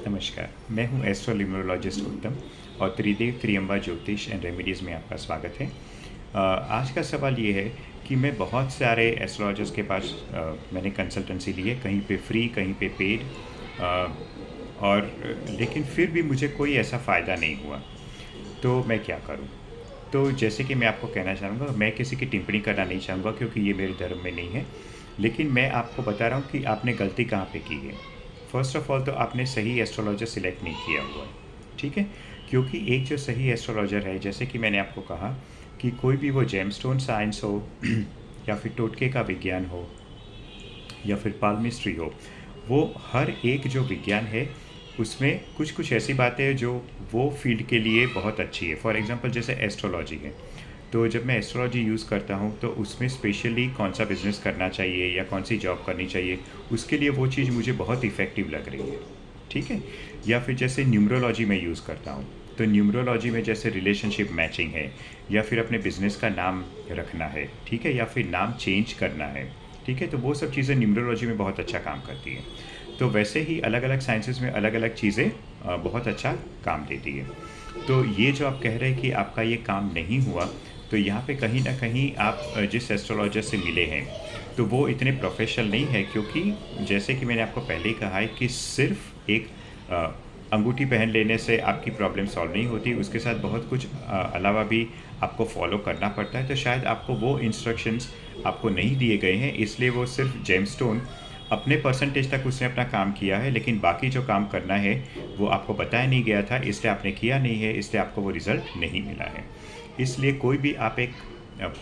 नमस्कार, मैं हूं एस्ट्रोलिमरोलॉजिस्ट उत्तम और त्रिदेव त्रियंबा ज्योतिष एंड रेमेडीज़ में आपका स्वागत है। आज का सवाल ये है कि मैं बहुत सारे एस्ट्रोलॉजर्स के पास मैंने कंसल्टेंसी ली है, कहीं पे फ्री, कहीं पे पेड, और लेकिन फिर भी मुझे कोई ऐसा फ़ायदा नहीं हुआ। तो मैं क्या करूं? तो जैसे कि मैं आपको कहना चाहूँगा, मैं किसी की टिप्पणी करना नहीं चाहूँगा क्योंकि ये मेरे धर्म में नहीं है। लेकिन मैं आपको बता रहा हूँ कि आपने गलती कहाँ पे की है। फर्स्ट ऑफ ऑल तो आपने सही एस्ट्रोलॉजर सिलेक्ट नहीं किया हुआ है, ठीक है? क्योंकि एक जो सही एस्ट्रोलॉजर है, जैसे कि मैंने आपको कहा कि कोई भी वो जेमस्टोन साइंस हो या फिर टोटके का विज्ञान हो या फिर पाल्मिस्ट्री हो, वो हर एक जो विज्ञान है उसमें कुछ कुछ ऐसी बातें हैं जो वो फील्ड के लिए बहुत अच्छी है। फॉर एग्जांपल जैसे एस्ट्रोलॉजी है, तो जब मैं एस्ट्रोलॉजी यूज़ करता हूँ तो उसमें स्पेशली कौन सा बिज़नेस करना चाहिए या कौन सी जॉब करनी चाहिए, उसके लिए वो चीज़ मुझे बहुत इफ़ेक्टिव लग रही है, ठीक है? या फिर जैसे न्यूमरोलॉजी में यूज़ करता हूँ, तो न्यूमरोलॉजी में जैसे रिलेशनशिप मैचिंग है या फिर अपने बिज़नेस का नाम रखना है, ठीक है? या फिर नाम चेंज करना है, ठीक है? तो वो सब चीज़ें न्यूमरोलॉजी में बहुत अच्छा काम करती है। तो वैसे ही अलग अलग साइंसेस में अलग अलग चीज़ें बहुत अच्छा काम देती है। तो ये जो आप कह रहे हैं कि आपका ये काम नहीं हुआ, तो यहाँ पे कहीं ना कहीं आप जिस एस्ट्रोलॉजर से मिले हैं तो वो इतने प्रोफेशनल नहीं है, क्योंकि जैसे कि मैंने आपको पहले ही कहा है कि सिर्फ एक अ, अंगूठी पहन लेने से आपकी प्रॉब्लम सॉल्व नहीं होती, उसके साथ बहुत कुछ अलावा भी आपको फॉलो करना पड़ता है। तो शायद आपको वो इंस्ट्रक्शंस आपको नहीं दिए गए हैं, इसलिए वो सिर्फ जेमस्टोन अपने परसेंटेज तक उसने अपना काम किया है, लेकिन बाकी जो काम करना है वो आपको बताया नहीं गया था, इसलिए आपने किया नहीं है, इसलिए आपको वो रिज़ल्ट नहीं मिला है। इसलिए कोई भी आप एक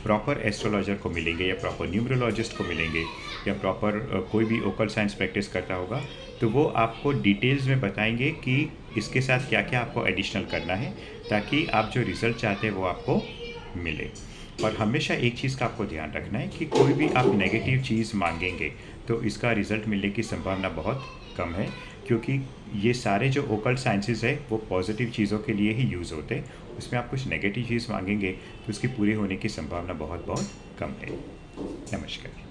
प्रॉपर एस्ट्रोलॉजर को मिलेंगे या प्रॉपर न्यूमरोलॉजिस्ट को मिलेंगे या प्रॉपर कोई भी ओकल साइंस प्रैक्टिस करता होगा, तो वो आपको डिटेल्स में बताएंगे कि इसके साथ क्या क्या आपको एडिशनल करना है, ताकि आप जो रिज़ल्ट चाहते हैं वो आपको मिले। और हमेशा एक चीज़ का आपको ध्यान रखना है कि कोई भी आप नेगेटिव चीज़ मांगेंगे तो इसका रिज़ल्ट मिलने की संभावना बहुत कम है, क्योंकि ये सारे जो ओकल्ट साइंसेस है वो पॉजिटिव चीज़ों के लिए ही यूज़ होते हैं। उसमें आप कुछ नेगेटिव चीज़ मांगेंगे तो उसकी पूरी होने की संभावना बहुत बहुत कम है। नमस्कार।